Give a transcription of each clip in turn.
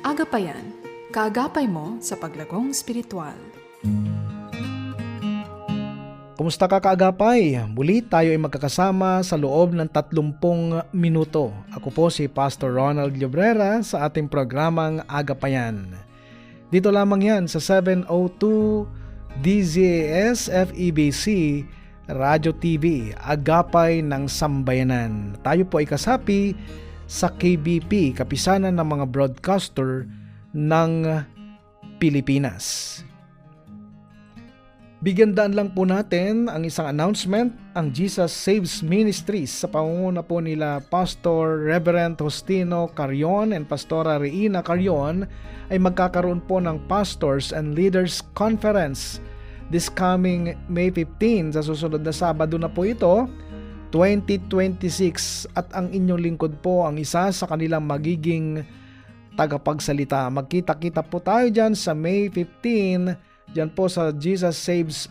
Agapayan, kaagapay mo sa paglagong spiritual. Kumusta ka kaagapay? Muli tayo ay magkakasama sa loob ng 30 minuto. Ako po si Pastor Ronald Llobrera sa ating programang Agapayan. Dito lamang yan sa 702 DZAS FEBC Radio TV, Agapay ng Sambayanan. Tayo po ay kasapi sa KBP, Kapisanan ng mga Broadcaster ng Pilipinas. Bigyan daan lang po natin ang isang announcement, ang Jesus Saves Ministries sa pangunguna po nila Pastor Reverend Justino Carion and Pastora Reina Carion ay magkakaroon po ng Pastors and Leaders Conference this coming May 15 sa susunod na Sabado na po ito, 2026, at ang inyong lingkod po ang isa sa kanilang magiging tagapagsalita. Magkita-kita po tayo dyan sa May 15, dyan po sa Jesus Saves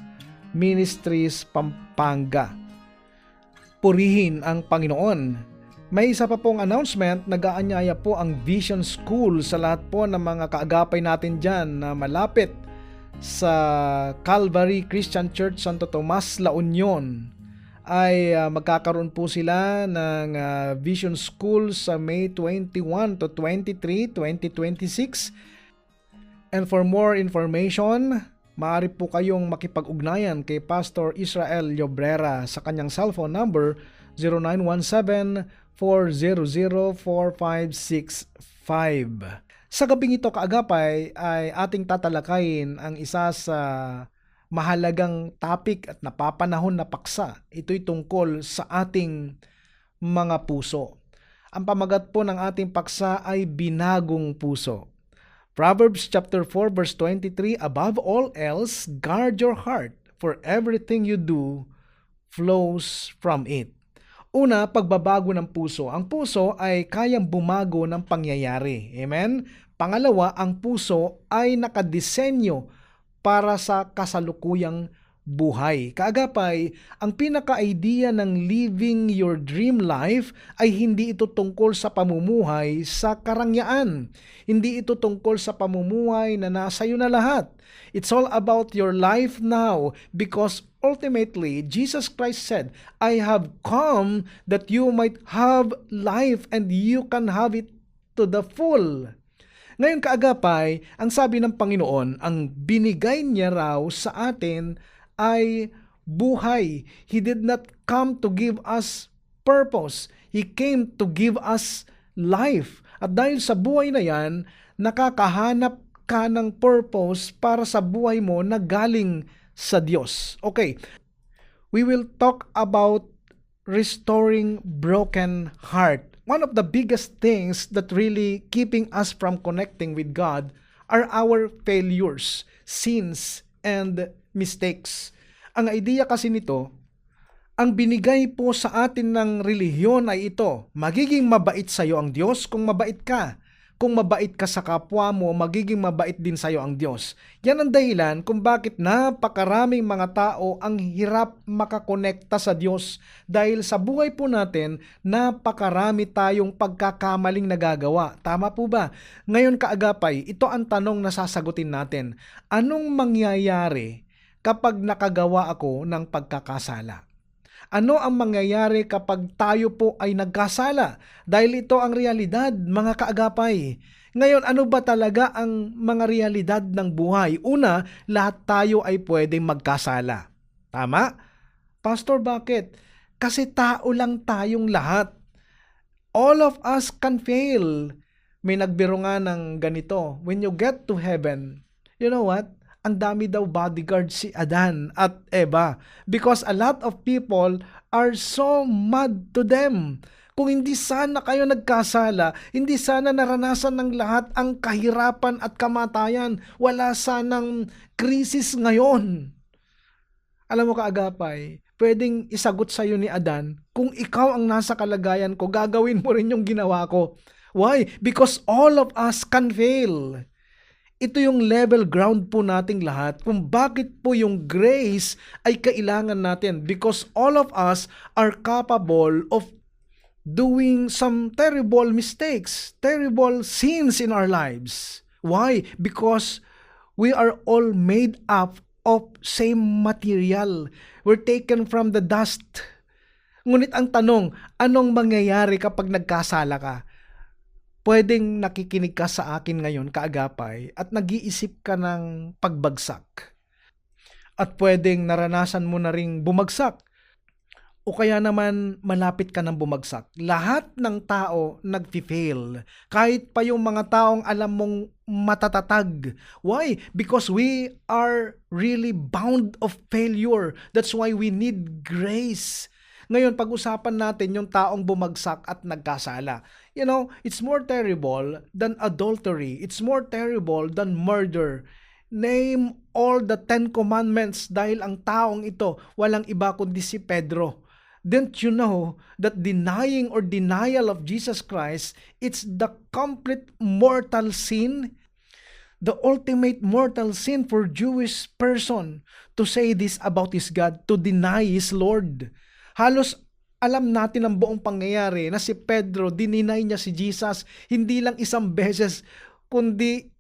Ministries Pampanga. Purihin ang Panginoon. May isa pa pong announcement, nag-aanyaya po ang Vision School sa lahat po ng mga kaagapay natin dyan na malapit sa Calvary Christian Church Santo Tomas, La Union. Ay magkakaroon po sila ng Vision School sa May 21 to 23, 2026. And for more information, maaari po kayong makipag-ugnayan kay Pastor Israel Llobrera sa kanyang cellphone number 0917-400-4565. Sa gabing ito kaagapay ay ating tatalakayin ang isa sa mahalagang topic at napapanahon na paksa. Ito'y tungkol sa ating mga puso. Ang pamagat po ng ating paksa ay binagong puso. Proverbs chapter 4 verse 23, above all else, guard your heart, for everything you do flows from it. Una, pagbabago ng puso. Ang puso ay kayang bumago ng pangyayari. Amen? Pangalawa, ang puso ay nakadisenyo para sa kasalukuyang buhay. Kaagapay, ang pinaka-idea ng living your dream life ay hindi ito tungkol sa pamumuhay sa karangyaan. Hindi ito tungkol sa pamumuhay na nasa iyo na lahat. It's all about your life now, because ultimately, Jesus Christ said, I have come that you might have life and you can have it to the full. Ngayon kaagapay, ang sabi ng Panginoon, ang binigay niya raw sa atin ay buhay. He did not come to give us purpose. He came to give us life. At dahil sa buhay na yan, nakakahanap ka ng purpose para sa buhay mo na galing sa Diyos. Okay, we will talk about restoring broken heart. One of the biggest things that really keeping us from connecting with God are our failures, sins, and mistakes. Ang idea kasi nito, ang binigay po sa atin ng relihiyon ay ito, magiging mabait sa iyo ang Diyos kung mabait ka. Kung mabait ka sa kapwa mo, magiging mabait din sa iyo ang Diyos. Yan ang dahilan kung bakit napakaraming mga tao ang hirap makakonekta sa Diyos. Dahil sa buhay po natin, napakarami tayong pagkakamaling nagagawa. Tama po ba? Ngayon kaagapay, ito ang tanong na sasagutin natin. Anong mangyayari kapag nakagawa ako ng pagkakasala? Ano ang mangyayari kapag tayo po ay nagkasala? Dahil ito ang realidad, mga kaagapay. Ngayon, ano ba talaga ang mga realidad ng buhay? Una, lahat tayo ay pwedeng magkasala. Tama? Pastor, bakit? Kasi tao lang tayong lahat. All of us can fail. May nagbiro nga ng ganito, when you get to heaven, you know what? Ang dami daw bodyguard si Adan at Eva because a lot of people are so mad to them. Kung hindi sana kayo nagkasala, hindi sana naranasan ng lahat ang kahirapan at kamatayan, wala sanang krisis ngayon. Alam mo kaagapay, pwedeng isagot sa'yo ni Adan, kung ikaw ang nasa kalagayan ko, gagawin mo rin yung ginawa ko. Why? Because all of us can fail. Ito yung level ground po nating lahat kung bakit po yung grace ay kailangan natin, because all of us are capable of doing some terrible mistakes, terrible sins in our lives. Why? Because we are all made up of same material. We're taken from the dust. Ngunit ang tanong, anong mangyayari kapag nagkasala ka? Pwedeng nakikinig ka sa akin ngayon, kaagapay, at nag-iisip ka ng pagbagsak. At pwedeng naranasan mo na ring bumagsak. O kaya naman malapit ka ng bumagsak. Lahat ng tao nag-fail. Kahit pa yung mga taong alam mong matatatag. Why? Because we are really bound of failure. That's why we need grace. Ngayon, pag-usapan natin yung taong bumagsak at nagkasala. You know, it's more terrible than adultery. It's more terrible than murder. Name all the 10 commandments dahil ang taong ito walang iba kundi si Pedro. Don't you know that denying or denial of Jesus Christ, it's the complete mortal sin? The ultimate mortal sin for Jewish person to say this about his God, to deny his Lord. Halos alam natin ang buong pangyayari na si Pedro, dininay niya si Jesus, hindi lang isang beses, kundi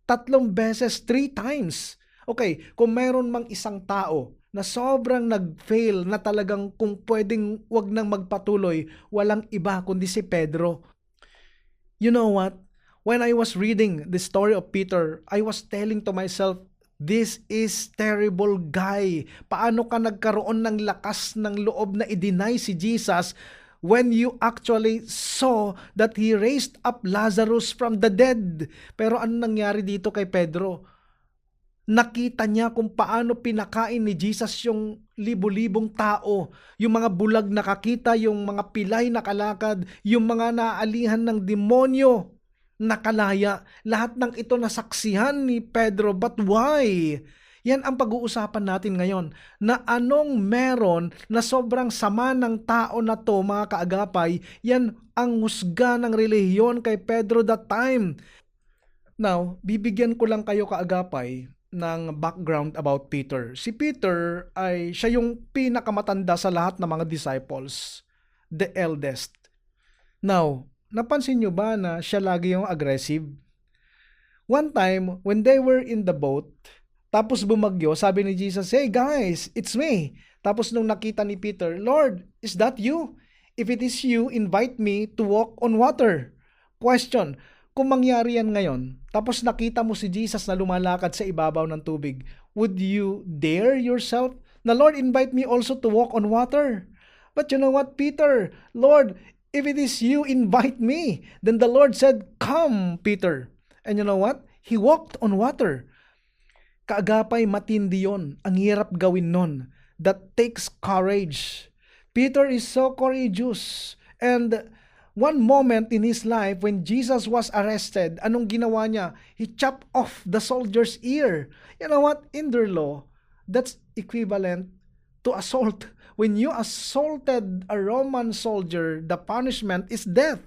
3 beses, 3 times. Okay, kung meron mang isang tao na sobrang nag-fail na talagang kung pwedeng wag nang magpatuloy, walang iba kundi si Pedro. You know what? When I was reading the story of Peter, I was telling to myself, this is terrible guy. Paano ka nagkaroon ng lakas ng loob na i-deny si Jesus when you actually saw that He raised up Lazarus from the dead? Pero ano nangyari dito kay Pedro? Nakita niya kung paano pinakain ni Jesus yung libo-libong tao, yung mga bulag nakakita, yung mga pilay nakalakad, yung mga naaalihan ng demonyo nakalaya. Lahat ng ito nasaksihan ni Pedro. But why? Yan ang pag-uusapan natin ngayon, na anong meron na sobrang sama ng tao na to, mga kaagapay. Yan ang husga ng relihiyon kay Pedro that time. Now, bibigyan ko lang kayo, kaagapay, ng background about Peter. Si Peter ay siya yung pinakamatanda sa lahat ng mga disciples, the eldest. Now, napansin nyo ba na siya lagi yung aggressive? One time, when they were in the boat, tapos bumagyo, sabi ni Jesus, "Hey guys, it's me." Tapos nung nakita ni Peter, "Lord, is that you? If it is you, invite me to walk on water." Question, kung mangyari yan ngayon, tapos nakita mo si Jesus na lumalakad sa ibabaw ng tubig, would you dare yourself na, "Lord, invite me also to walk on water"? But you know what, Peter? "Lord, if it is you, invite me." Then the Lord said, "Come, Peter." And you know what? He walked on water. Kaagapay, matindi yun. Ang hirap gawin nun. That takes courage. Peter is so courageous. And one moment in his life when Jesus was arrested, anong ginawa niya? He chopped off the soldier's ear. You know what? In their law, that's equivalent to assault. When you assaulted a Roman soldier, the punishment is death.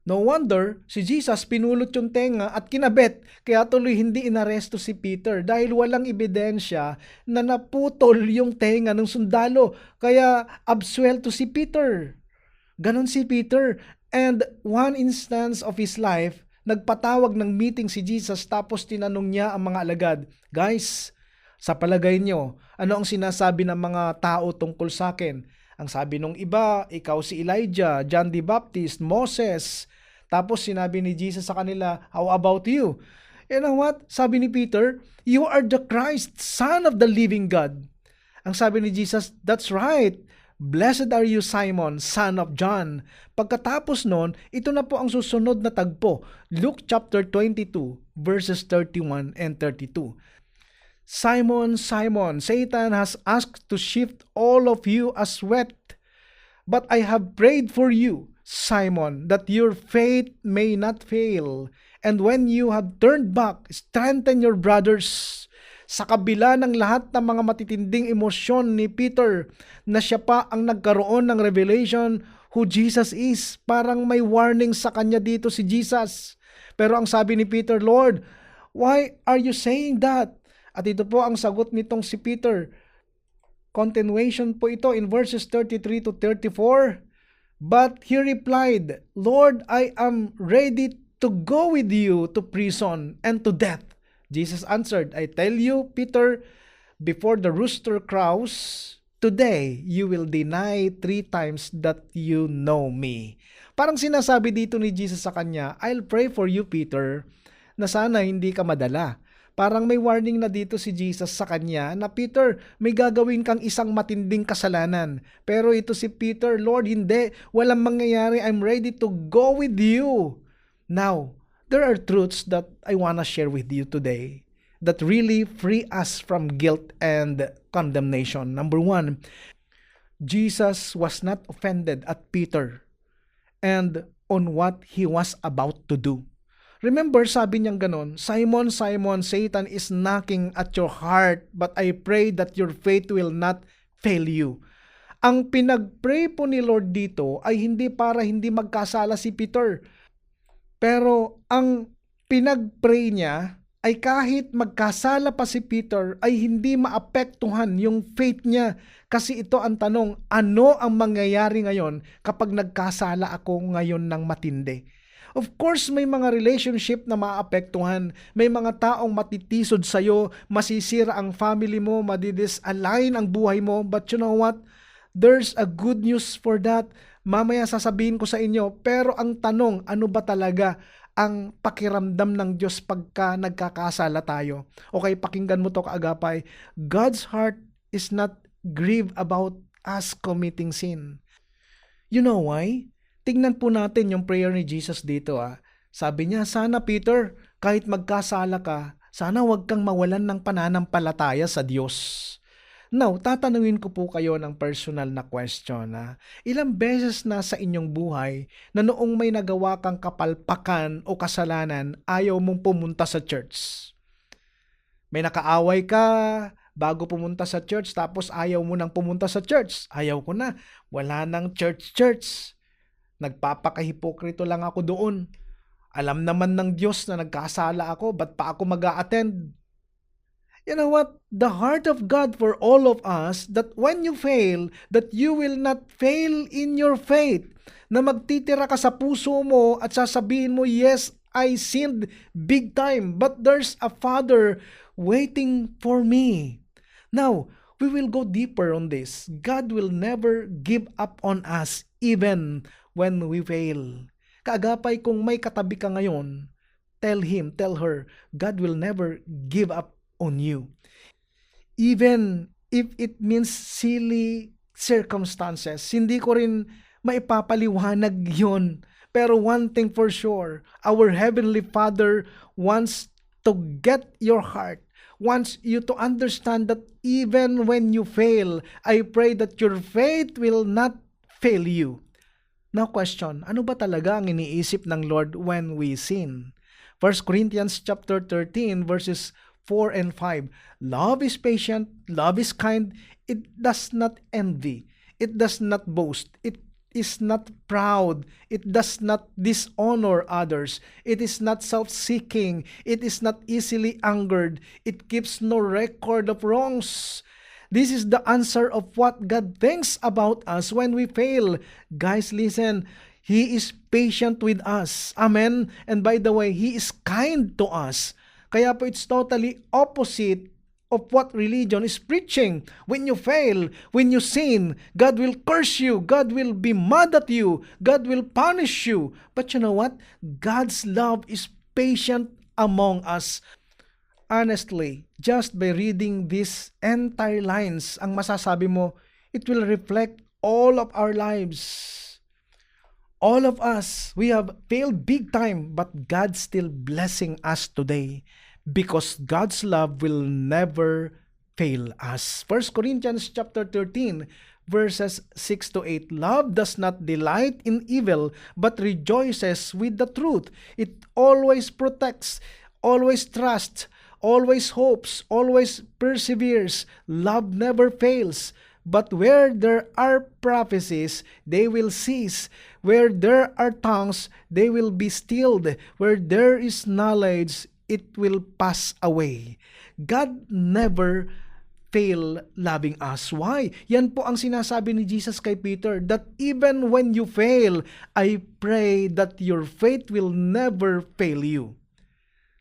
No wonder, si Jesus pinulot yung tenga at kinabit, kaya tuloy hindi inaresto si Peter dahil walang ebidensya na naputol yung tenga ng sundalo, kaya absuelto si Peter. Ganon si Peter. And one instance of his life, nagpatawag ng meeting si Jesus tapos tinanong niya ang mga alagad, "Guys, sa palagay nyo, ano ang sinasabi ng mga tao tungkol sa akin?" Ang sabi nung iba, "Ikaw si Elijah, John the Baptist, Moses." Tapos sinabi ni Jesus sa kanila, "How about you?" You know what? Sabi ni Peter, "You are the Christ, Son of the living God." Ang sabi ni Jesus, "That's right. Blessed are you, Simon, son of John." Pagkatapos nun, ito na po ang susunod na tagpo. Luke chapter 22, verses 31 and 32. "Simon, Simon, Satan has asked to shift all of you as wheat. But I have prayed for you, Simon, that your faith may not fail. And when you have turned back, strengthen your brothers." Sa kabila ng lahat ng mga matitinding emosyon ni Peter, na siya pa ang nagkaroon ng revelation who Jesus is. Parang may warning sa kanya dito si Jesus. Pero ang sabi ni Peter, "Lord, why are you saying that?" At ito po ang sagot nitong si Peter. Continuation po ito in verses 33 to 34. But he replied, Lord, I am ready to go with you to prison and to death. Jesus answered, I tell you, Peter, before the rooster crows, today you will deny 3 times that you know me. Parang sinasabi dito ni Jesus sa kanya, I'll pray for you, Peter, na sana hindi ka madala. Parang may warning na dito si Jesus sa kanya na, Peter, may gagawin kang isang matinding kasalanan. Pero ito si Peter, Lord, hindi, walang mangyayari, I'm ready to go with you. Now, there are truths that I want to share with you today that really free us from guilt and condemnation. Number 1, Jesus was not offended at Peter and on what he was about to do. Remember, sabi niyang ganon, Simon, Simon, Satan is knocking at your heart, but I pray that your faith will not fail you. Ang pinag-pray po ni Lord dito ay hindi para hindi magkasala si Peter. Pero ang pinag-pray niya ay kahit magkasala pa si Peter ay hindi maapektuhan yung faith niya. Kasi ito ang tanong, ano ang mangyayari ngayon kapag nagkasala ako ngayon ng matindi? Of course, may mga relationship na maapektuhan. May mga taong matitisod sa'yo, masisira ang family mo, madidisalign ang buhay mo. But you know what? There's a good news for that. Mamaya sasabihin ko sa inyo. Pero ang tanong, ano ba talaga ang pakiramdam ng Diyos pagka nagkakasala tayo? Okay, pakinggan mo to, kaagapay. God's heart is not grieved about us committing sin. You know why? Tingnan po natin yung prayer ni Jesus dito. Sabi niya, sana Peter, kahit magkasala ka, sana wag kang mawalan ng pananampalataya sa Diyos. Now, tatanungin ko po kayo ng personal na question. Ilang beses na sa inyong buhay na noong may nagawa kang kapalpakan o kasalanan, ayaw mong pumunta sa church? May nakaaway ka bago pumunta sa church, tapos ayaw mo nang pumunta sa church. Ayaw ko na, wala nang church. Nagpapakahipokrito lang ako doon. Alam naman ng Diyos na nagkasala ako, ba't pa ako mag-a-attend? You know what? The heart of God for all of us, that when you fail, that you will not fail in your faith. Na magtitira ka sa puso mo at sasabihin mo, yes, I sinned big time, but there's a Father waiting for me. Now, we will go deeper on this. God will never give up on us, even when we fail. Kaagapay, kung may katabi ka ngayon, tell him, tell her, God will never give up on you. Even if it means silly circumstances, hindi ko rin maipapaliwanag yon. Pero one thing for sure, our Heavenly Father wants to get your heart, wants you to understand that even when you fail, I pray that your faith will not fail you. Now question, ano ba talaga ang iniisip ng Lord when we sin? 1 Corinthians chapter 13 verses 4 and 5. Love is patient, love is kind, it does not envy, it does not boast, it is not proud, it does not dishonor others, it is not self-seeking, it is not easily angered, it keeps no record of wrongs. This is the answer of what God thinks about us when we fail. Guys, listen. He is patient with us. Amen? And by the way, He is kind to us. Kaya po it's totally opposite of what religion is preaching. When you fail, when you sin, God will curse you. God will be mad at you. God will punish you. But you know what? God's love is patient among us. Honestly, just by reading these entire lines, ang masasabi mo, it will reflect all of our lives. All of us, we have failed big time, but God's still blessing us today because God's love will never fail us. 1 Corinthians chapter 13, verses 6 to 8. Love does not delight in evil, but rejoices with the truth. It always protects, always trusts, always hopes, always perseveres. Love never fails. But where there are prophecies, they will cease. Where there are tongues, they will be stilled. Where there is knowledge, it will pass away. God never fail loving us. Why? Yan po ang sinasabi ni Jesus kay Peter, that even when you fail, I pray that your faith will never fail you.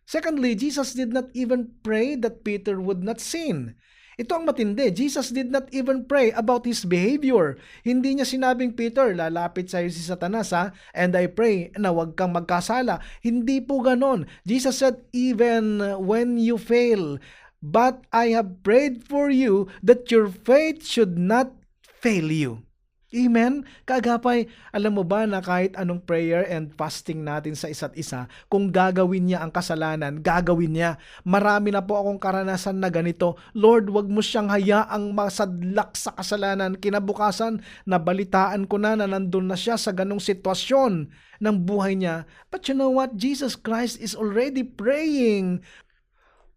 Secondly, Jesus did not even pray that Peter would not sin. Ito ang matindi. Jesus did not even pray about his behavior. Hindi niya sinabing, Peter, lalapit sa'yo si Satanas and I pray na huwag kang magkasala. Hindi po ganon. Jesus said, even when you fail, but I have prayed for you that your faith should not fail you. Amen? Kaagapay, alam mo ba na kahit anong prayer and fasting natin sa isa't isa, kung gagawin niya ang kasalanan, gagawin niya. Marami na po akong karanasan na ganito, Lord, wag mo siyang hayaang masadlak sa kasalanan. Kinabukasan, nabalitaan ko na nandun na siya sa ganong sitwasyon ng buhay niya. But you know what? Jesus Christ is already praying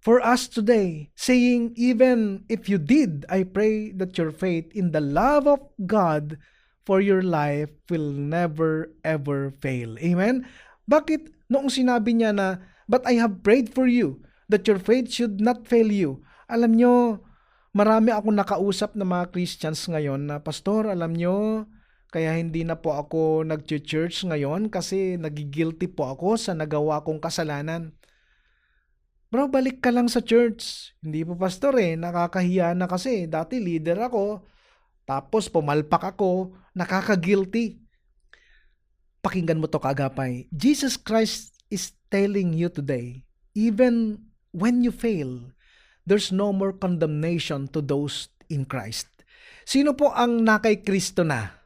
for us today, saying, even if you did, I pray that your faith in the love of God for your life will never ever fail. Amen? Bakit noong sinabi niya na, but I have prayed for you, that your faith should not fail you? Alam nyo, marami akong nakausap na mga Christians ngayon na, Pastor, alam nyo, kaya hindi na po ako nag-church ngayon kasi nagigilty po ako sa nagawa kong kasalanan. Bro, balik ka lang sa church. Hindi po, pastor nakakahiya na kasi. Dati leader ako, tapos pumalpak ako, nakaka-guilty. Pakinggan mo to, kaagapay. Jesus Christ is telling you today, even when you fail, there's no more condemnation to those in Christ. Sino po ang nakay Kristo na?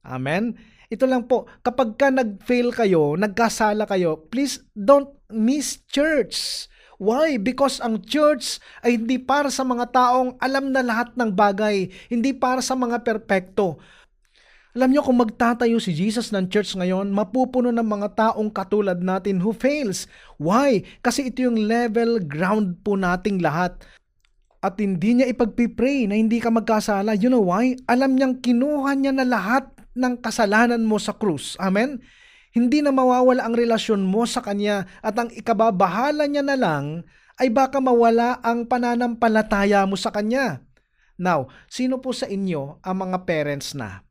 Amen? Ito lang po, kapag ka nag-fail kayo, nagkasala kayo, please don't miss church. Why? Because ang church ay hindi para sa mga taong alam na lahat ng bagay, hindi para sa mga perpekto. Alam nyo, kung magtatayo si Jesus ng church ngayon, mapupuno ng mga taong katulad natin who fails. Why? Kasi ito yung level ground po nating lahat. At hindi niya ipagpipray na hindi ka magkasala. You know why? Alam niyang kinuha niya na lahat ng kasalanan mo sa krus. Amen? Hindi na mawawala ang relasyon mo sa Kanya at ang ikababahala niya na lang ay baka mawala ang pananampalataya mo sa Kanya. Now, sino po sa inyo ang mga parents na?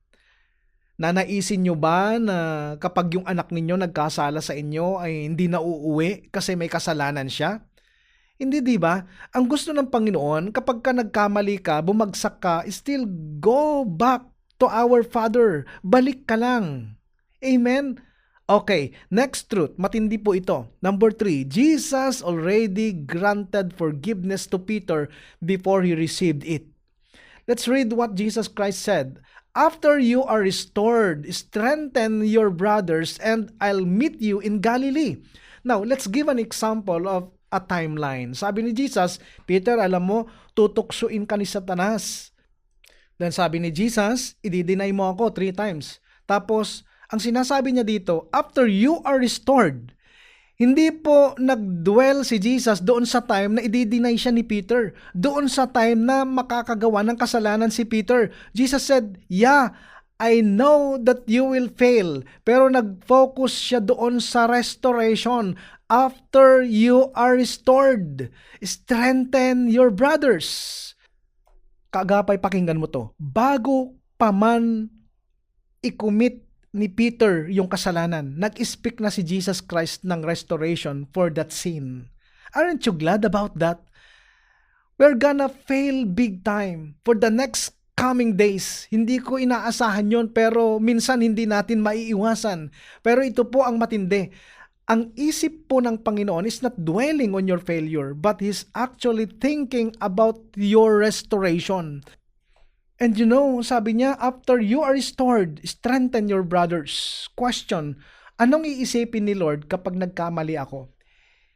Nanaisin nyo ba na kapag yung anak ninyo nagkasala sa inyo ay hindi na uuwi kasi may kasalanan siya? Hindi, di ba? Ang gusto ng Panginoon, kapag ka nagkamali ka, bumagsak ka, still go back to our Father. Balik ka lang. Amen? Okay, next truth, matindi po ito. Number 3, Jesus already granted forgiveness to Peter before he received it. Let's read what Jesus Christ said. After you are restored, strengthen your brothers and I'll meet you in Galilee. Now, let's give an example of a timeline. Sabi ni Jesus, Peter, alam mo, tutuksuin ka ni Satanas. Then sabi ni Jesus, i-deny mo ako 3 times. Tapos, ang sinasabi niya dito, after you are restored, hindi po nag-dwell si Jesus doon sa time na i-deny siya ni Peter. Doon sa time na makakagawa ng kasalanan si Peter. Jesus said, yeah, I know that you will fail. Pero nag-focus siya doon sa restoration. After you are restored, strengthen your brothers. Kaagapay, pakinggan mo to. Bago pa man i-commit ni Peter yung kasalanan, nag-speak na si Jesus Christ ng restoration for that sin. Aren't you glad about that? We're gonna fail big time for the next coming days. Hindi ko inaasahan yon, pero minsan hindi natin maiiwasan. Pero ito po ang matindi. Ang isip po ng Panginoon is not dwelling on your failure, but He's actually thinking about your restoration. And you know, sabi niya, after you are restored, strengthen your brothers. Question, anong iisipin ni Lord kapag nagkamali ako?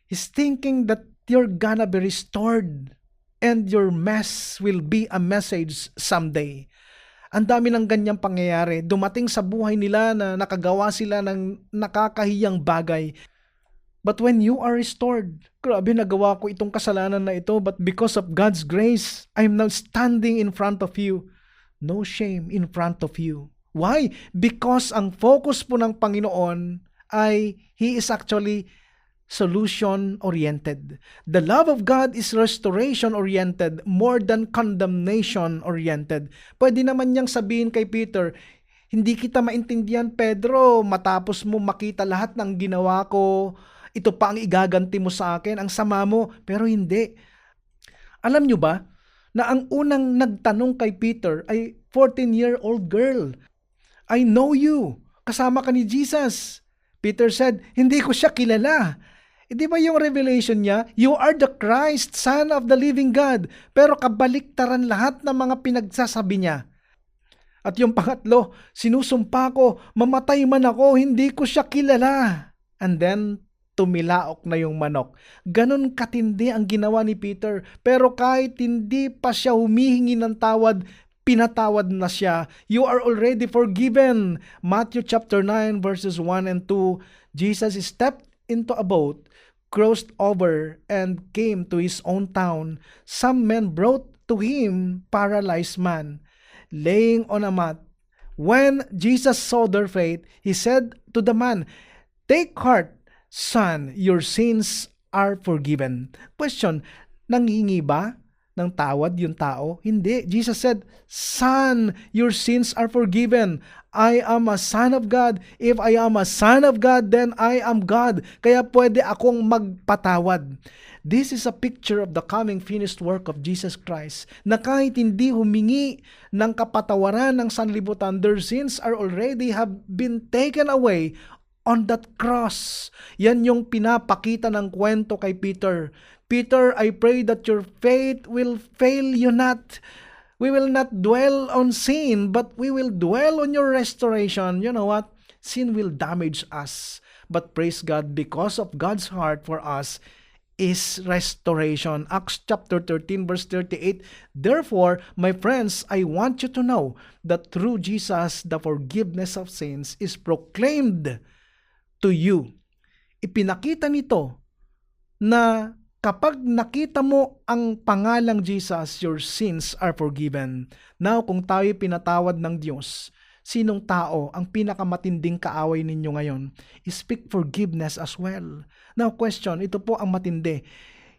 He's thinking that you're gonna be restored and your mess will be a message someday. Ang dami ng ganyang pangyayari. Dumating sa buhay nila na nakagawa sila ng nakakahiyang bagay. But when you are restored, grabe, nagawa ko itong kasalanan na ito, but because of God's grace, I'm now standing in front of you. No shame in front of you. Why? Because ang focus po ng Panginoon ay He is actually solution-oriented. The love of God is restoration-oriented more than condemnation-oriented. Pwede naman niyang sabihin kay Peter, hindi kita maintindihan, Pedro, matapos mo makita lahat ng ginawa ko, ito pa ang igaganti mo sa akin, ang sama mo, pero hindi. Alam niyo ba, na ang unang nagtanong kay Peter ay 14-year-old girl. I know you. Kasama ka ni Jesus. Peter said, hindi ko siya kilala. Di ba yung revelation niya? You are the Christ, Son of the living God. Pero kabaliktaran lahat ng mga pinagsasabi niya. At yung pangatlo, sinusumpa ko, mamatay man ako, hindi ko siya kilala. And then, tumilaok na yung manok. Ganon katindi ang ginawa ni Peter. Pero kahit hindi pa siya humihingi ng tawad, pinatawad na siya. You are already forgiven. Matthew chapter 9 verses 1 and 2. Jesus stepped into a boat, crossed over, and came to his own town. Some men brought to him paralyzed man, laying on a mat. When Jesus saw their faith, he said to the man, "Take heart, son, your sins are forgiven." Question, nanghingi ba ng tawad yung tao? Hindi. Jesus said, "Son, your sins are forgiven. I am a son of God. If I am a son of God, then I am God. Kaya pwede akong magpatawad." This is a picture of the coming finished work of Jesus Christ, na kahit hindi humingi ng kapatawaran ng sanlibutan, their sins are already have been taken away on that cross. Yan yung pinapakita ng kwento kay Peter. Peter, I pray that your faith will fail you not. We will not dwell on sin, but we will dwell on your restoration. You know what? Sin will damage us. But praise God, because of God's heart for us is restoration. Acts chapter 13 verse 38. Therefore, my friends, I want you to know that through Jesus, the forgiveness of sins is proclaimed to you. Ipinakita nito na kapag nakita mo ang pangalang Jesus, your sins are forgiven. Now, kung tayo pinatawad ng Diyos, sinong tao ang pinakamatinding kaaway ninyo ngayon? Speak forgiveness as well. Now, question, ito po ang matindi.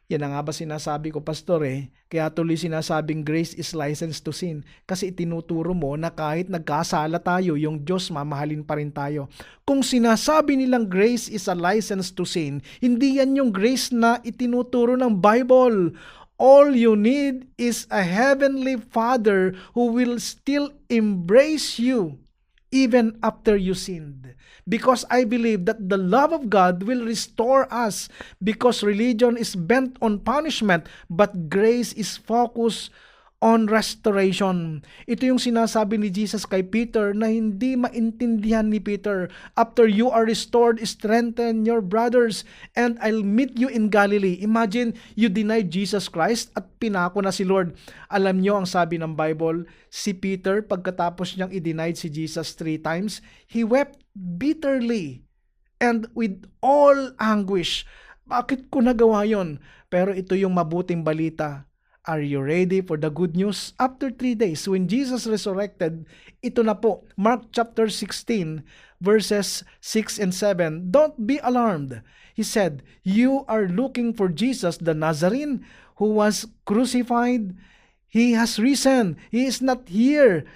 Yan na nga ba sinasabi ko, Pastor Kaya tuloy sinasabing grace is license to sin. Kasi itinuturo mo na kahit nagkasala tayo, yung Diyos mamahalin pa rin tayo. Kung sinasabi nilang grace is a license to sin, hindi yan yung grace na itinuturo ng Bible. All you need is a heavenly Father who will still embrace you even after you sinned. Because I believe that the love of God will restore us, because religion is bent on punishment, but grace is focused on restoration. Ito yung sinasabi ni Jesus kay Peter na hindi maintindihan ni Peter. After you are restored, strengthen your brothers, and I'll meet you in Galilee. Imagine, you denied Jesus Christ at pinako na si Lord. Alam nyo ang sabi ng Bible, si Peter, pagkatapos niyang i-denied si Jesus 3 times, he wept bitterly and with all anguish. Bakit ko nagawa yon? Pero ito yung mabuting balita. Are you ready for the good news? After 3 days, when Jesus resurrected, ito na po, Mark chapter 16, verses 6 and 7. Don't be alarmed. He said, you are looking for Jesus the Nazarene who was crucified. He has risen. He is not here.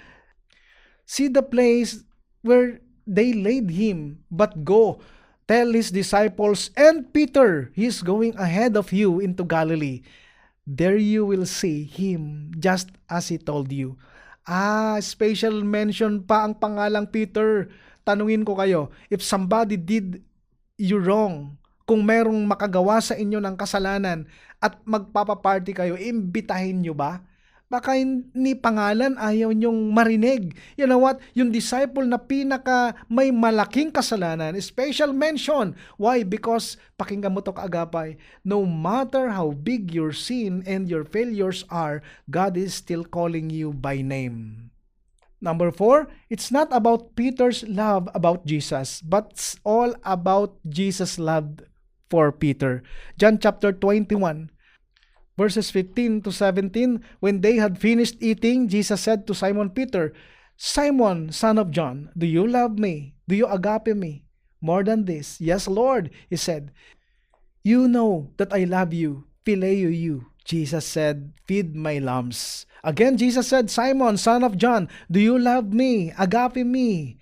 See the place where they laid him, but go. Tell his disciples and Peter, he is going ahead of you into Galilee. There you will see him just as he told you. Special mention pa ang pangalang Peter. Tanungin ko kayo, if somebody did you wrong, kung merong makagawa sa inyo ng kasalanan at magpapaparty kayo, imbitahin nyo ba? Baka ni pangalan ayaw nyong marinig. You know what? Yung disciple na pinaka may malaking kasalanan, special mention. Why? Because, pakinggan mo to kaagapay, no matter how big your sin and your failures are, God is still calling you by name. Number 4, it's not about Peter's love about Jesus, but it's all about Jesus' love for Peter. John chapter 21. Verses 15 to 17, when they had finished eating, Jesus said to Simon Peter, Simon, son of John, do you love me? Do you agape me? More than this? Yes, Lord, he said. You know that I love you. Phileo you. Jesus said, feed my lambs. Again, Jesus said, Simon, son of John, do you love me? Agape me.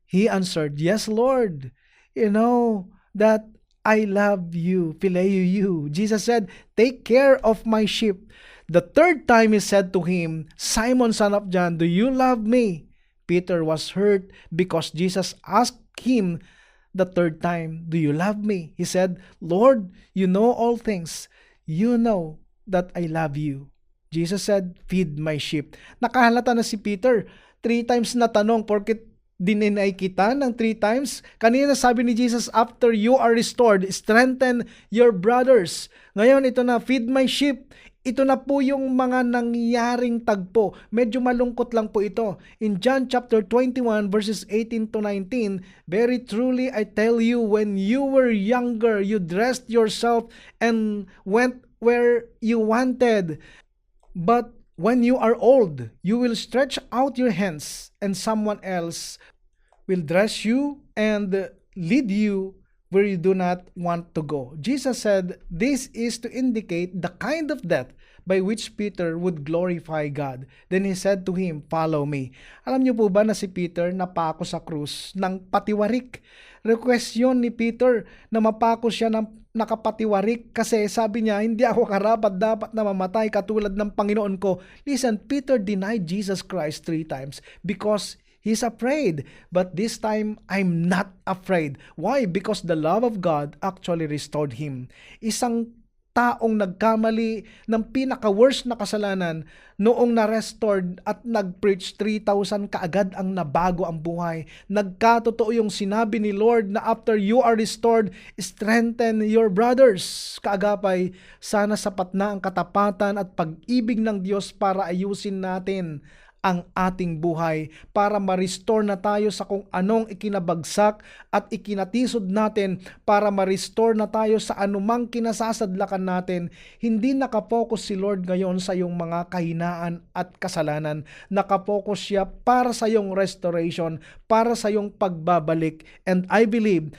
He answered, yes, Lord. You know that I love you. Phileo you. Jesus said, take care of my sheep. The third time he said to him, Simon, son of John, do you love me? Peter was hurt because Jesus asked him the third time, do you love me? He said, Lord, you know all things. You know that I love you. Jesus said, feed my sheep. Nakahalata na si Peter. 3 times na tanong, porket dininay kita ng 3 times? Kanina sabi ni Jesus, after you are restored, strengthen your brothers. Ngayon, ito na, feed my sheep. Ito na po yung mga nangyaring tagpo. Medyo malungkot lang po ito. In John chapter 21 verses 18 to 19, very truly I tell you, when you were younger, you dressed yourself and went where you wanted. But when you are old, you will stretch out your hands and someone else will dress you and lead you where you do not want to go. Jesus said this is to indicate the kind of death by which Peter would glorify God. Then he said to him, follow me. Alam niyo po ba na si Peter napako sa krus ng patiwarik? Request yun ni Peter na mapako siya ng nakapatiwarik kasi sabi niya, hindi ako karapat dapat na mamatay katulad ng Panginoon ko. Listen, Peter denied Jesus Christ 3 times because he's afraid. But this time, I'm not afraid. Why? Because the love of God actually restored him. Isang taong nagkamali ng pinaka-worst na kasalanan noong na-restored at nag-preach 3,000 kaagad ang nabago ang buhay. Nagkatotoo yung sinabi ni Lord na after you are restored, strengthen your brothers. Kaagapay, sana sapat na ang katapatan at pag-ibig ng Diyos para ayusin natin ang ating buhay, para ma-restore na tayo sa kung anong ikinabagsak at ikinatisod natin, para ma-restore na tayo sa anumang kinasasadlakan natin. Hindi nakapokus si Lord ngayon sa iyong mga kahinaan at kasalanan. Nakapokus siya para sa iyong restoration, para sa iyong pagbabalik. And I believe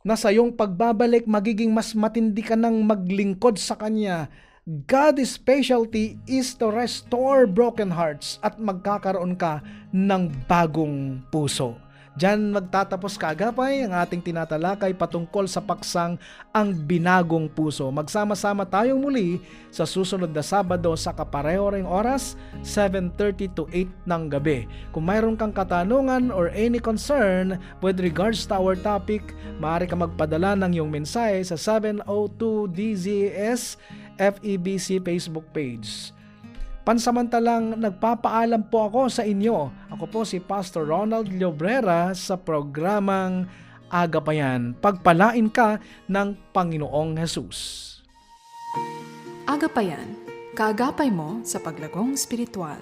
na sa iyong pagbabalik, magiging mas matindi ka ng maglingkod sa Kanya. God's specialty is to restore broken hearts at magkakaroon ka ng bagong puso. Diyan magtatapos kaagapay ang ating tinatalakay patungkol sa paksang ang binagong puso. Magsama-sama tayong muli sa susunod na Sabado sa kapareho-reng oras, 7:30 to 8 ng gabi. Kung mayroon kang katanungan or any concern with regards to our topic, maaari ka magpadala ng iyong mensahe sa 702 DZS FEBC Facebook page. Pansamantalang nagpapaalam po ako sa inyo. Ako po si Pastor Ronald Llobrera sa programang Agapayan. Pagpalain ka ng Panginoong Hesus. Agapayan, kaagapay mo sa paglagong spiritual.